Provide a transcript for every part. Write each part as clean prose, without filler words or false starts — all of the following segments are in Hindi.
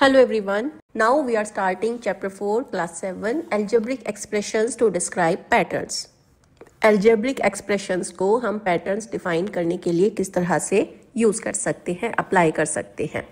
Hello everyone. Now we are starting chapter 4 class 7 algebraic expressions to describe patterns. algebraic expressions को हम patterns define करने के लिए किस तरह से use कर सकते हैं, apply कर सकते हैं.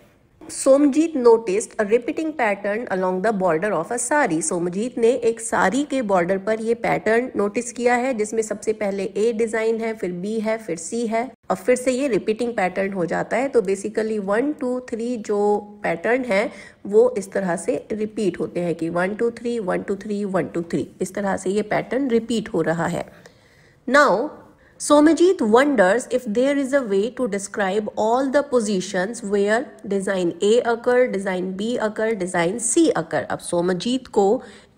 Somjit noticed a repeating pattern along the border of a sari. Somjit ने एक साड़ी के बॉर्डर पर ये पैटर्न नोटिस किया है जिसमें सबसे पहले ए डिजाइन है, फिर बी है, फिर सी है और फिर से ये रिपीटिंग पैटर्न हो जाता है. तो बेसिकली 1 2 3 जो पैटर्न है वो इस तरह से रिपीट होते हैं कि 1 2 3 1 2 3 1 2 3 इस तरह से ये पैटर्न रिपीट हो रहा है. Now Somajit wonders if there is a way to describe all the positions where design A occur, design B occur, design C occur. अब सोमजीत को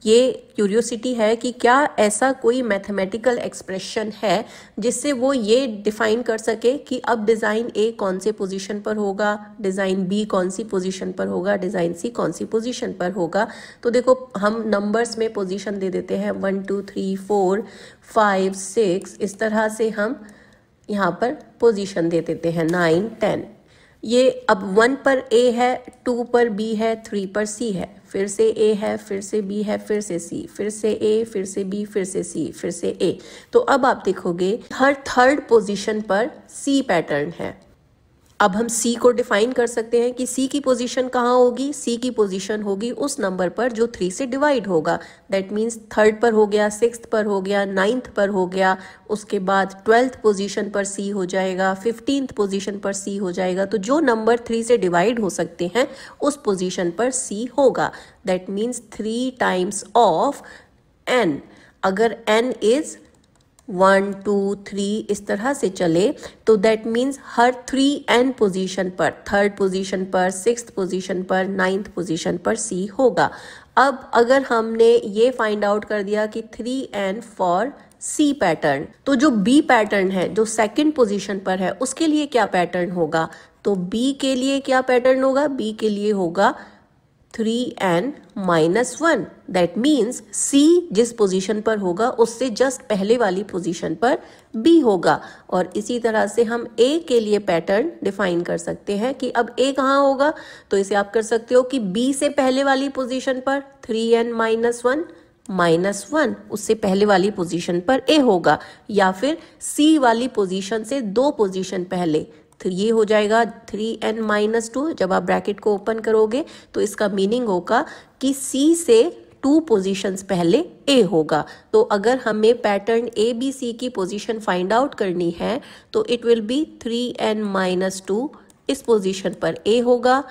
ये क्यूरियोसिटी है कि क्या ऐसा कोई मैथमेटिकल एक्सप्रेशन है जिससे वो ये डिफाइन कर सके कि अब डिज़ाइन ए कौन से पोजीशन पर होगा, डिज़ाइन बी कौन सी पोजीशन पर होगा, डिज़ाइन सी कौन सी पोजीशन पर होगा. तो देखो हम नंबर्स में पोजीशन दे देते हैं 1 2 3 4 5 6 इस तरह से हम यहाँ पर पोजीशन दे देते हैं 9 10. ये अब 1 पर ए है, 2 पर बी है, 3 पर सी है, फिर से ए है, फिर से बी है, फिर से सी, फिर से ए, फिर से बी, फिर से सी, फिर से ए. तो अब आप देखोगे हर थर्ड पोजीशन पर सी पैटर्न है. अब हम सी को डिफाइन कर सकते हैं कि सी की पोजीशन कहाँ होगी. सी की पोजीशन होगी उस नंबर पर जो 3 से डिवाइड होगा. दैट मीन्स थर्ड पर हो गया, सिक्स्थ पर हो गया, 9th पर हो गया, उसके बाद 12th पोजीशन पर सी हो जाएगा, 15th पोजीशन पर सी हो जाएगा. तो जो नंबर 3 से डिवाइड हो सकते हैं उस पोजीशन पर सी होगा. That means 3 times of n. अगर एन इज 1 2 3 इस तरह से चले तो दैट मीन्स हर 3n पोजीशन पर, थर्ड पोजीशन पर, सिक्स्थ पोजीशन पर, 9th पोजीशन पर सी होगा. अब अगर हमने ये फाइंड आउट कर दिया कि 3n फॉर सी पैटर्न, तो जो बी पैटर्न है जो सेकंड पोजीशन पर है उसके लिए क्या पैटर्न होगा. तो बी के लिए क्या पैटर्न होगा, बी के लिए होगा 3n-1. दैट मीन्स C जिस पोजीशन पर होगा उससे जस्ट पहले वाली पोजीशन पर B होगा. और इसी तरह से हम A के लिए पैटर्न डिफाइन कर सकते हैं कि अब A कहाँ होगा. तो इसे आप कर सकते हो कि B से पहले वाली पोजीशन पर 3n-1 -1 उससे पहले वाली पोजीशन पर A होगा, या फिर C वाली पोजीशन से 2 पोजीशन पहले. तो ये हो जाएगा 3n-2. जब आप ब्रैकेट को ओपन करोगे तो इसका मीनिंग होगा कि C से 2 पोजीशंस पहले A होगा. तो अगर हमें पैटर्न A B C की पोजीशन फाइंड आउट करनी है तो इट विल बी 3n-2 इस पोजीशन पर A होगा,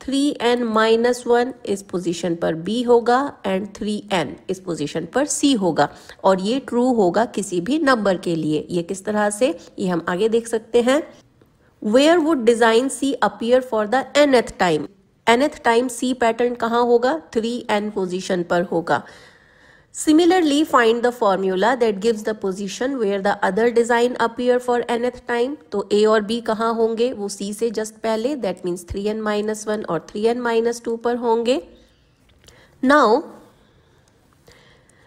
3n-1 इस पोजीशन पर B होगा एंड 3n इस पोजीशन पर C होगा. और ये ट्रू होगा किसी भी नंबर के लिए. ये किस तरह से, ये हम आगे देख सकते हैं. Where would design C appear for the nth time? nth time C pattern कहाँ होगा, 3n पोजीशन पर होगा. Similarly, find the formula that gives the position where the other design appear for nth time. तो A और B कहाँ होंगे, वो C से just पहले, that means 3n-1 और 3n-2 पर होंगे. Now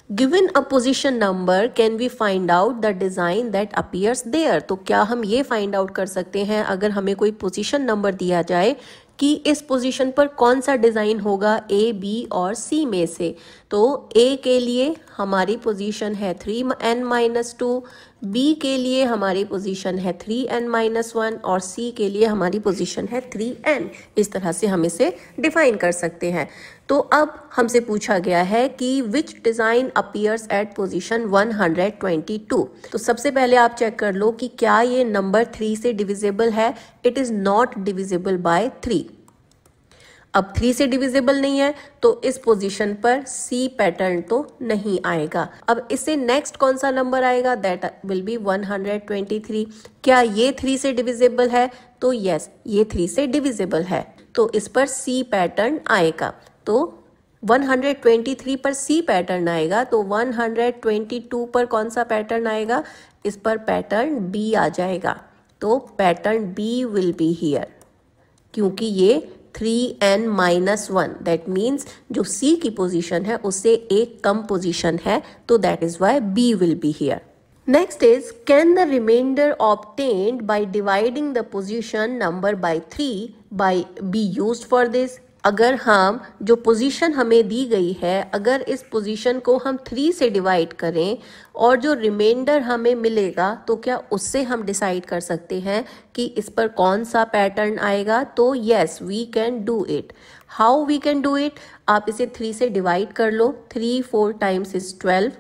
Given a position number, can we find out the design that appears there? तो क्या हम ये फाइंड आउट कर सकते हैं अगर हमें कोई पोजीशन नंबर दिया जाए कि इस पोजीशन पर कौन सा डिज़ाइन होगा A, B और C में से. तो A के लिए हमारी पोजीशन है 3n-2, B के लिए हमारी पोजीशन है 3n-1 और C के लिए हमारी पोजीशन है 3n. इस तरह से हम इसे डिफाइन कर सकते हैं. तो अब हमसे पूछा गया है कि विच डिज़ाइन अपीयर्स एट पोजीशन 122. तो सबसे पहले आप चेक कर लो कि क्या ये नंबर 3 से डिविजिबल है. It is not divisible by 3. अब 3 से डिविजिबल नहीं है तो इस पोजीशन पर C पैटर्न तो नहीं आएगा. अब इससे नेक्स्ट कौन सा नंबर आएगा, दैट विल बी 123. क्या ये 3 से डिविजिबल है, तो यस ये 3 से डिविजिबल है, तो इस पर C पैटर्न आएगा. तो 123 पर C पैटर्न आएगा, तो 122 पर कौन सा पैटर्न आएगा, इस पर पैटर्न B आ जाएगा. तो pattern B will be here, क्योंकि ये 3n-1 दैट मीन्स जो C की पोजीशन है उससे एक कम पोजीशन है, तो that is why B will be here. Next is, can the remainder obtained by dividing the position number by 3 be used for this? अगर हम जो पोजीशन हमें दी गई है, अगर इस पोजीशन को हम 3 से डिवाइड करें और जो रिमाइंडर हमें मिलेगा तो क्या उससे हम डिसाइड कर सकते हैं कि इस पर कौन सा पैटर्न आएगा। तो yes, we can do it. How we can do it, आप इसे 3 से डिवाइड कर लो। 3 4 टाइम्स इज 12।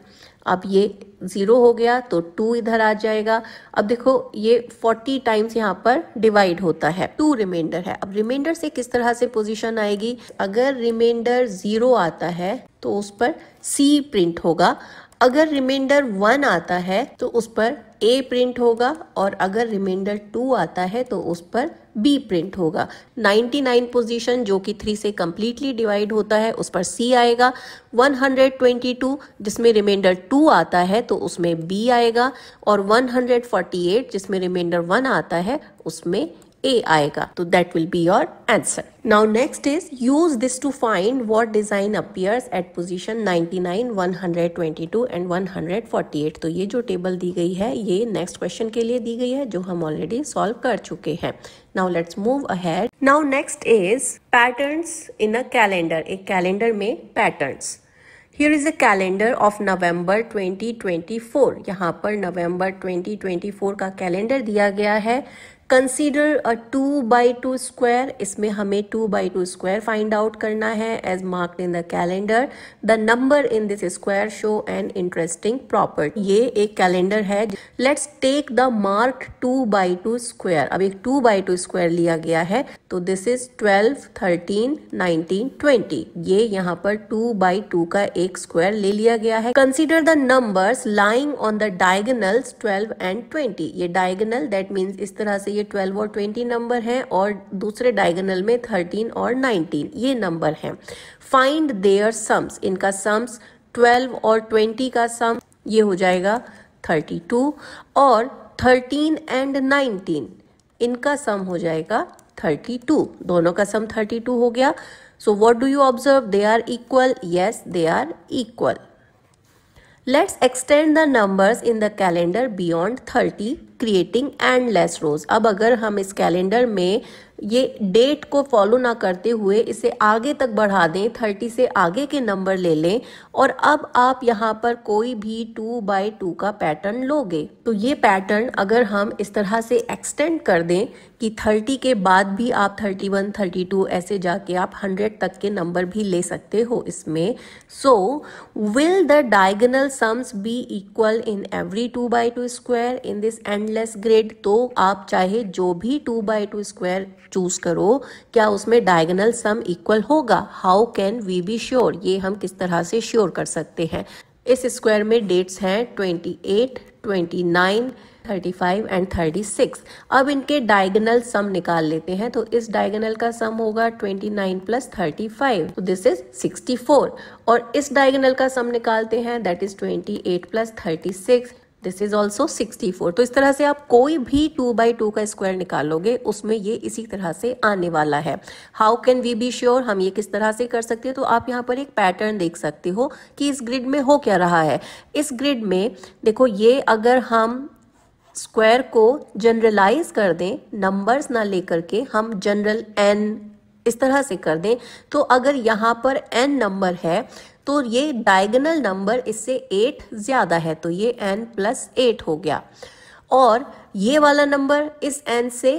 अब ये 0 हो गया तो 2 इधर आ जाएगा। अब देखो ये 40 टाइम्स यहाँ पर डिवाइड होता है, 2 रिमाइंडर है। अब रिमाइंडर से किस तरह से पोजीशन आएगी, अगर रिमाइंडर 0 आता है तो उस पर C प्रिंट होगा, अगर रिमाइंडर 1 आता है तो उस पर A प्रिंट होगा, और अगर रिमाइंडर 2 आता है तो उस पर B प्रिंट होगा। 99 पोजीशन जो कि 3 से कंप्लीटली डिवाइड होता है उस पर C आएगा। 122 जिसमें रिमाइंडर 2 आता है तो उसमें B आएगा, और 148 जिसमें रिमाइंडर 1 आता है उसमें A आएगा। तो that will be your answer. Now next is use this to find what design appears at position 99, 122 and 148. तो ये जो टेबल दी गई है ये नेक्स्ट क्वेश्चन के लिए दी गई है जो हम ऑलरेडी सॉल्व कर चुके हैं। Now let's move ahead. Now next is patterns in a calendar. एक कैलेंडर में patterns. Here is a calendar of November 2024. यहाँ पर नवंबर 2024 का कैलेंडर दिया गया है। Consider a 2x2 square. इसमें हमें 2x2 square find out करना है as marked in the calendar. The number in this square show an interesting property. ये एक कैलेंडर है। Let's take the marked 2x2 square. अब एक 2x2 square लिया गया है तो this is 12, 13, 19, 20. ये यहाँ पर 2x2 का एक square ले लिया गया है। Consider the numbers lying on the diagonals 12 and 20. ये diagonal that means इस तरह से ये 12 और 20 नंबर हैं, और दूसरे डायगोनल में 13 और 19 ये नंबर हैं। फाइंड देयर सम्स, इनका सम्स 12 और 20 का सम ये हो जाएगा 32, और 13 एंड 19 इनका सम हो जाएगा 32। दोनों का सम 32 हो गया। So what do you observe, they are equal. Yes, they are equal. Let's extend the numbers in the calendar beyond 30, creating endless rows. अब अगर हम इस कैलेंडर में ये डेट को फॉलो ना करते हुए इसे आगे तक बढ़ा दें, 30 से आगे के नंबर ले लें, और अब आप यहाँ पर कोई भी 2x2 का पैटर्न लोगे, तो ये पैटर्न अगर हम इस तरह से एक्सटेंड कर दें कि 30 के बाद भी आप 31, 32 ऐसे जाके आप 100 तक के नंबर भी ले सकते हो इसमें। So will the diagonal sums be equal in every 2x2 square in this endless grid. तो आप चाहे जो भी 2x2 स्क्वायर चूज करो, क्या उसमें डायगोनल सम इक्वल होगा। How can we be sure, ये हम किस तरह से श्योर कर सकते हैं। इस स्क्वायर में डेट्स हैं 28, 29, 35 एंड 36। अब इनके डायगोनल सम निकाल लेते हैं, तो इस डायगोनल का सम होगा 29 प्लस 35, तो दिस इज 64। और इस डायगोनल का सम निकालते हैं, that is 28 plus 36, this is also 64। तो इस तरह से आप कोई भी 2x2 का स्क्वायर निकालोगे उसमें ये इसी तरह से आने वाला है। How can we be sure, हम ये किस तरह से कर सकते हैं। तो आप यहाँ पर एक पैटर्न देख सकते हो कि इस ग्रिड में हो क्या रहा है। इस ग्रिड में देखो, ये अगर हम स्क्वायर को जनरलाइज कर दें, नंबर्स ना लेकर के हम जनरल n इस तरह से कर दें, तो अगर यहाँ पर n नंबर है तो ये डायगोनल नंबर इससे 8 ज्यादा है, तो ये n प्लस 8 हो गया। और ये वाला नंबर इस n से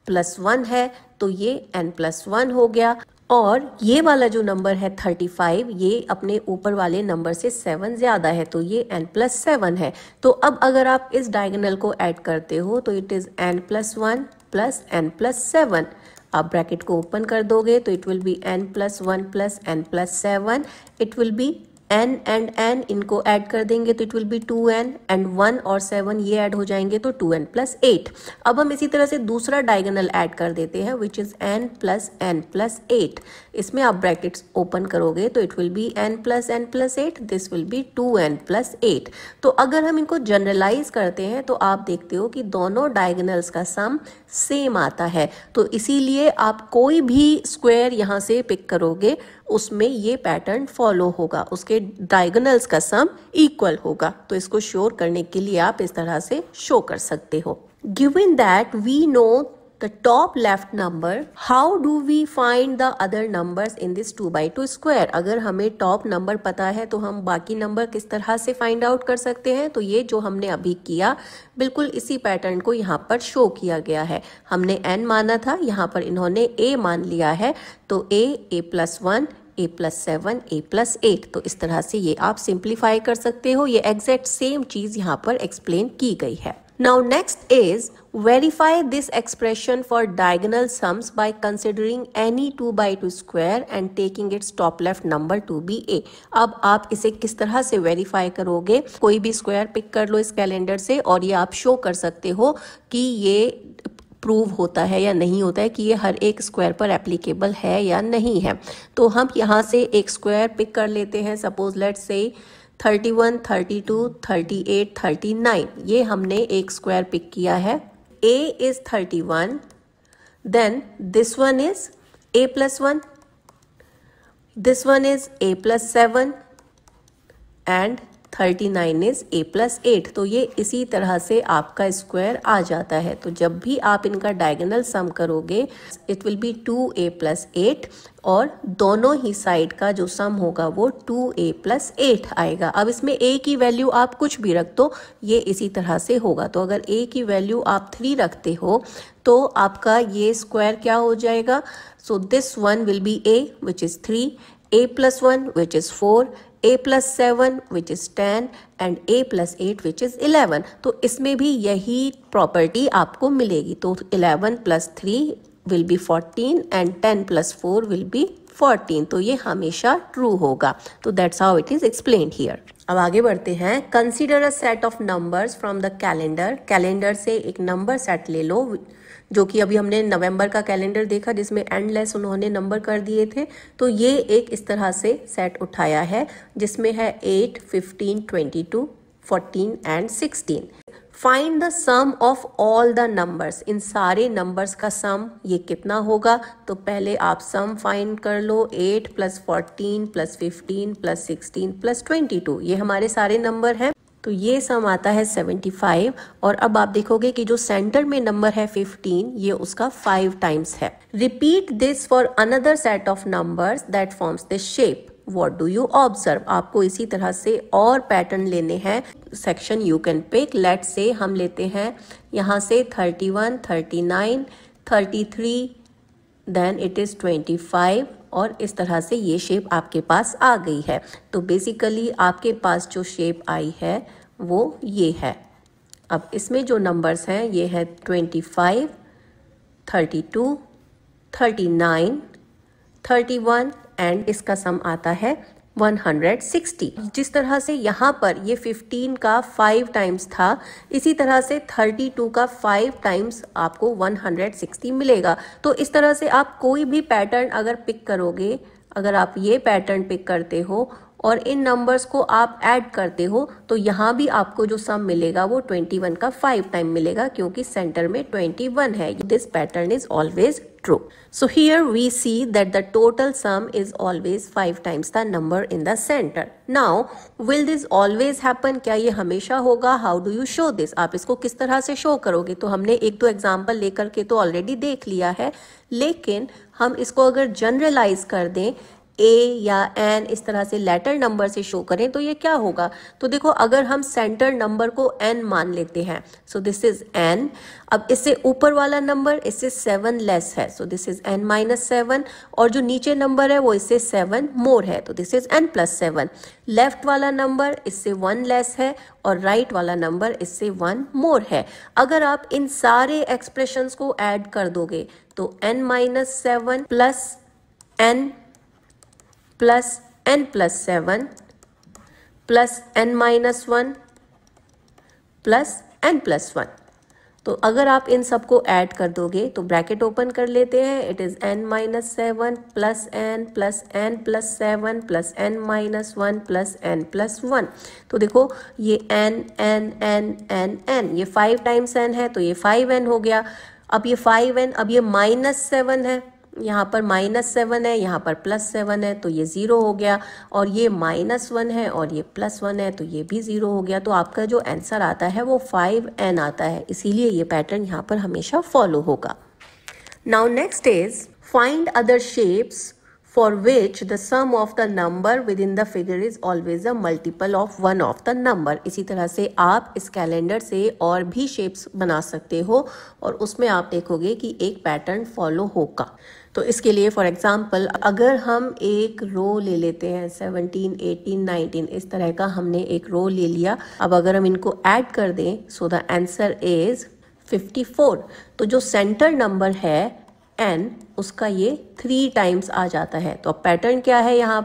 +1 है, तो ये n प्लस 1 हो गया। और ये वाला जो नंबर है 35, ये अपने ऊपर वाले नंबर से 7 ज्यादा है, तो ये n प्लस 7 है। तो अब अगर आप इस डायगोनल को ऐड करते हो तो it is n plus 1 plus n plus 7। आप ब्रैकेट को ओपन कर दोगे तो it will be n plus 1 plus n plus 7। It will be n and n, इनको ऐड कर देंगे तो it will be 2n, and 1 और 7 ये ऐड हो जाएंगे तो 2n प्लस 8। अब हम इसी तरह से दूसरा डायगोनल ऐड कर देते हैं विच इज n प्लस 8। इसमें आप ब्रैकेट्स ओपन करोगे तो it will be n plus 8, this will be 2n plus 8। तो अगर हम इनको जनरलाइज करते हैं तो आप देखते हो कि दोनों डायगोनल्स का सम सेम आता है। तो इसीलिए आप कोई भी स्क्वायर यहाँ से पिक करोगे उसमें ये पैटर्न फॉलो होगा, उसके डायगोनल्स का सम इक्वल होगा। तो इसको श्योर करने के लिए आप इस तरह से शो कर सकते हो। Given that we know the top left number, how do we find the other numbers in this 2 by 2 square? अगर हमें टॉप नंबर पता है तो हम बाकी नंबर किस तरह से फाइंड आउट कर सकते हैं? तो ये जो हमने अभी किया बिल्कुल इसी पैटर्न को यहाँ पर शो किया गया है। हमने n माना था, यहाँ पर इन्होंने a मान लिया है, तो a plus 1, a plus 7, a plus 8। तो इस तरह से ये आप सिंप्लीफाई कर सकते हो। ये एग्जैक्ट सेम चीज यहाँ पर एक्सप्लेन की गई है। Now next is verify this expression for diagonal sums by considering any 2 by 2 square and taking its top left number to be a। अब आप इसे किस तरह से वेरीफाई करोगे? कोई भी स्क्वायर पिक कर लो इस कैलेंडर से और ये आप शो कर सकते हो कि ये प्रूव होता है या नहीं होता है, कि ये हर एक स्क्वायर पर एप्लीकेबल है या नहीं है। तो हम यहाँ से एक स्क्वायर पिक कर लेते हैं। सपोज लेट्स से 31, 32, 38, 39, ये हमने एक स्क्वायर पिक किया है। a is 31, then this one is a plus 1, this one is a plus 7 and 39 is a plus 8। तो ये इसी तरह से आपका स्क्वायर आ जाता है। तो जब भी आप इनका डायगोनल सम करोगे it will be 2a plus 8 और दोनों ही साइड का जो सम होगा वो 2a plus 8 आएगा। अब इसमें a की वैल्यू आप कुछ भी रख दो, ये इसी तरह से होगा। तो अगर a की वैल्यू आप 3 रखते हो तो आपका ये स्क्वायर क्या हो जाएगा? So this one will be a which is 3, a plus 1 which is 4, a plus 7 which is 10 and a plus 8 which is 11। तो इसमें भी यही प्रॉपर्टी आपको मिलेगी। तो 11 plus 3 will be 14 and 10 plus 4 will be 14। तो ये हमेशा ट्रू होगा। तो that's how it is explained here। अब आगे बढ़ते हैं। Consider a set of numbers from the calendar. Calendar से एक नंबर सेट ले लो, जो कि अभी हमने नवंबर का कैलेंडर देखा जिसमें एंडलेस उन्होंने नंबर कर दिए थे। तो ये एक इस तरह से सेट उठाया है जिसमें है 8, 15, 22, 14 and 16। Find the sum of all the numbers. इन सारे नंबर्स का सम ये कितना होगा? तो पहले आप सम फाइंड कर लो। 8 प्लस 14 प्लस 15 प्लस 16 प्लस 22, ये हमारे सारे नंबर हैं। तो ये सम आता है 75। और अब आप देखोगे कि जो सेंटर में नंबर है 15, ये उसका 5 टाइम्स है। Repeat this for another set of numbers that forms this shape. What do you observe? आपको इसी तरह से और पैटर्न लेने हैं। Section you can pick. Let's say हम लेते हैं यहाँ से 31, 39, 33, देन इट इज 25 और इस तरह से ये शेप आपके पास आ गई है। तो बेसिकली आपके पास जो शेप आई है वो ये है। अब इसमें जो नंबर्स हैं ये है 25, 32, 39, 31 एंड इसका सम आता है 160। जिस तरह से यहाँ पर ये 15 का 5 टाइम्स था, इसी तरह से 32 का 5 टाइम्स आपको 160 मिलेगा। तो इस तरह से आप कोई भी पैटर्न अगर पिक करोगे, अगर आप ये पैटर्न पिक करते हो और इन नंबर्स को आप ऐड करते हो तो यहाँ भी आपको जो सम मिलेगा वो 21 का 5 टाइम मिलेगा, क्योंकि सेंटर में 21 है। This pattern is always true. So here we see that the total sum is always 5 times the number in the center. Now, will this always happen? क्या ये हमेशा होगा? How do you show this? आप इसको किस तरह से शो करोगे? तो हमने एक दो एग्जाम्पल लेकर के तो ऑलरेडी देख लिया है, लेकिन हम इसको अगर जनरलाइज कर दें a या n इस तरह से लेटर नंबर से शो करें तो ये क्या होगा? तो देखो, अगर हम सेंटर नंबर को n मान लेते हैं, सो दिस इज n। अब इससे ऊपर वाला नंबर इससे 7 लेस है, so this is n minus 7। और जो नीचे नंबर है वो इससे 7 मोर है, तो this is n plus 7। Left वाला नंबर इससे 1 लेस है और राइट वाला नंबर इससे 1 मोर है। अगर आप इन सारे एक्सप्रेशंस को ऐड कर दोगे तो n minus 7 plus n plus n plus 7 plus n minus 1 plus n plus 1। तो अगर आप इन सबको ऐड कर दोगे तो ब्रैकेट ओपन कर लेते हैं, it is n minus 7 plus n plus n plus 7 plus n minus 1 plus n plus 1। तो देखो ये n n n n n, ये 5 टाइम्स n है तो ये 5n हो गया। अब ये 5n, अब ये माइनस 7 है, यहाँ पर माइनस 7 है, यहाँ पर प्लस 7 है, तो ये 0 हो गया। और ये माइनस 1 है और ये प्लस 1 है, तो ये भी 0 हो गया। तो आपका जो आंसर आता है वो 5n आता है, इसीलिए ये पैटर्न यहाँ पर हमेशा फॉलो होगा। Now next is find other shapes for which the sum of the number within the figure is always a multiple of one of the number. इसी तरह से आप इस कैलेंडर से और भी शेप्स बना सकते हो और उसमें आप देखोगे कि एक पैटर्न फॉलो होगा। तो इसके लिए फॉर एग्जांपल अगर हम एक रो ले लेते हैं 17, 18, 19 इस तरह का हमने एक रो ले लिया। अब अगर हम इनको ऐड कर दें सो द आंसर इज 54। तो जो सेंटर नंबर है n उसका ये 3 टाइम्स आ जाता है। तो अब पैटर्न क्या है यहाँ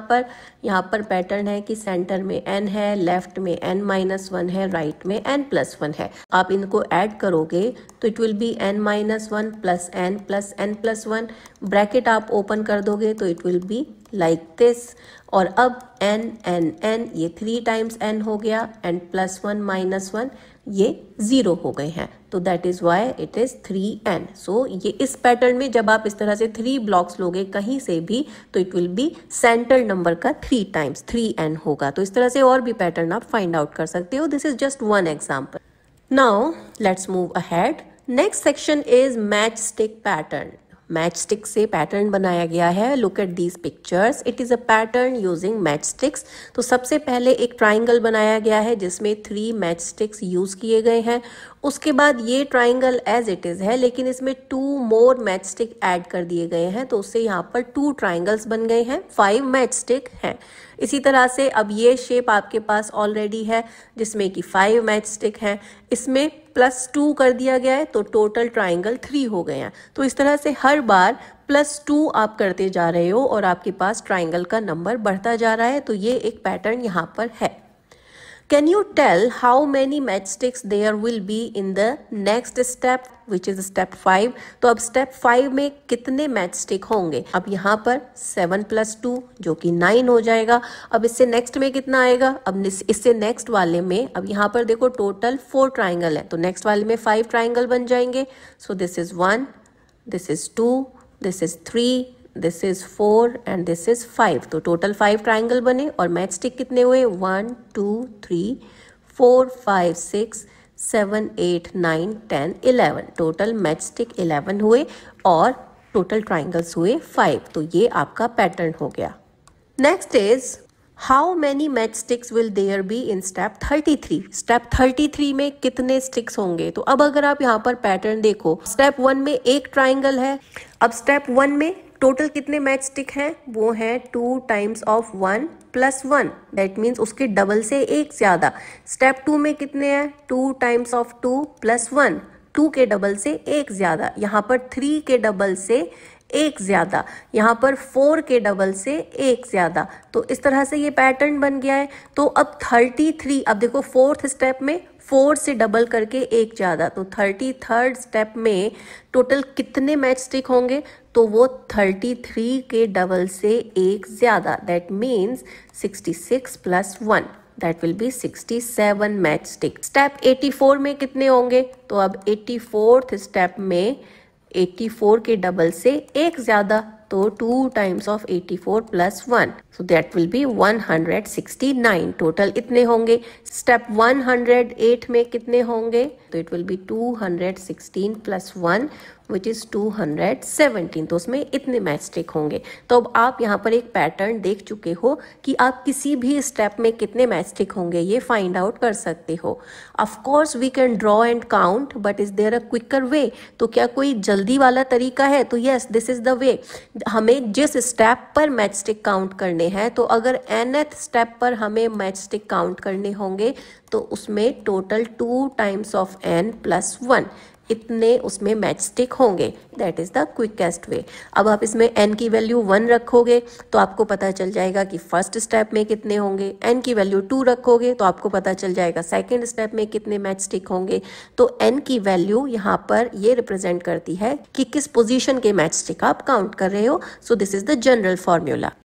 पर पैटर्न है कि सेंटर में n है, लेफ्ट में n-1 है, राइट में n+1 है। आप इनको ऐड करोगे तो it will be n-1 plus n plus n+1। Bracket आप ओपन कर दोगे तो it will be like this. और अब n ये 3 टाइम्स n हो गया एंड +1 -1 ये 0 हो गए हैं। तो that is why it is 3n। सो ये इस पैटर्न में जब आप इस तरह से 3 ब्लॉक्स लोगे कहीं से भी तो it will be centre number का 3 टाइम्स 3n होगा। तो इस तरह से और भी पैटर्न आप फाइंड आउट कर सकते हो। This is just one example. Now let's move ahead. Next section is match stick pattern. Match stick से पैटर्न बनाया गया है। Look at these pictures, it is a pattern using match sticks. तो सबसे पहले एक ट्राइंगल बनाया गया है जिसमें 3 मैच स्टिक्स यूज किए गए हैं। उसके बाद ये ट्राइंगल एज इट इज़ है लेकिन इसमें 2 मोर मैच स्टिक ऐड कर दिए गए हैं तो उससे यहाँ पर 2 ट्राइंगल्स बन गए हैं, 5 मैच स्टिक हैं। इसी तरह से अब ये शेप आपके पास ऑलरेडी है जिसमें कि 5 मैच स्टिक हैं, इसमें +2 कर दिया गया है तो टोटल ट्राइंगल 3 हो गए हैं। तो इस तरह से हर बार +2 आप करते जा रहे हो और आपके पास ट्राइंगल का नंबर बढ़ता जा रहा है। तो ये एक पैटर्न यहाँ पर है। Can you tell how many matchsticks there will be in the next step, which is step 5? तो अब step 5 में कितने matchstick होंगे? अब यहाँ पर 7 + 2 जो कि 9 हो जाएगा। अब इससे नेक्स्ट में कितना आएगा? अब इससे नेक्स्ट वाले में अब यहाँ पर देखो टोटल 4 ट्राइंगल है तो नेक्स्ट वाले में 5 ट्राइंगल बन जाएंगे। So this is 1, this is 2, this is 3, this is 4 and this is 5। तो टोटल 5 ट्राइंगल बने और मैच स्टिक कितने हुए? 1 2 3 4 5 6 7 8 9 10 11। टोटल मैच स्टिक 11 हुए और टोटल ट्राइंगल्स हुए 5। तो ये आपका पैटर्न हो गया। Next is how many match sticks will there be in step 33? Step 33 में कितने स्टिक्स होंगे? तो अब अगर आप यहाँ पर पैटर्न देखो, स्टेप 1 में एक ट्राइंगल है। अब स्टेप 1 में टोटल कितने मैच स्टिक हैं? वो हैं 2 टाइम्स ऑफ 1 + 1, दैट मीन्स उसके डबल से एक ज्यादा। स्टेप 2 में कितने हैं? 2 टाइम्स ऑफ 2 + 1, 2 के डबल से एक ज्यादा। यहाँ पर 3 के डबल से एक ज्यादा, यहाँ पर 4 के डबल से एक ज्यादा। तो इस तरह से ये पैटर्न बन गया है। तो अब 33, अब देखो 4th स्टेप में 4 से डबल करके एक ज्यादा, तो 33rd स्टेप में टोटल कितने मैच स्टिक होंगे? तो वो 33 के डबल से एक ज्यादा, that means 66 + 1, that will be 67 match stick. Step 84 में कितने होंगे? तो अब 84th स्टेप में 84 के डबल से एक ज्यादा, तो 2 times of 84 + 1, so that will be 169। Total इतने होंगे। स्टेप 108 में कितने होंगे? तो it will be 216 + 1 which is 217। तो उसमें इतने मैच स्टिक होंगे। तो अब आप यहाँ पर एक पैटर्न देख चुके हो कि आप किसी भी स्टेप में कितने मैच स्टिक होंगे ये फाइंड आउट कर सकते हो। Of course we can draw and count, but is there a quicker way? तो क्या कोई जल्दी वाला तरीका है? तो yes, this is the way. हमें जिस स्टेप पर मैच स्टिक काउंट करने हैं, तो अगर nth स्टेप पर हमें मैच स्टिक काउंट करने होंगे तो उसमें टोटल 2 टाइम्स ऑफ n + 1 इतने उसमें मैच स्टिक होंगे। दैट इज द क्विकेस्ट वे। अब आप इसमें n की वैल्यू 1 रखोगे तो आपको पता चल जाएगा कि फर्स्ट स्टेप में कितने होंगे। n की वैल्यू 2 रखोगे तो आपको पता चल जाएगा सेकेंड स्टेप में कितने मैच स्टिक होंगे। तो n की वैल्यू यहाँ पर ये रिप्रेजेंट करती है कि किस पोजीशन के मैच स्टिक आप काउंट कर रहे हो। So this is the general formula.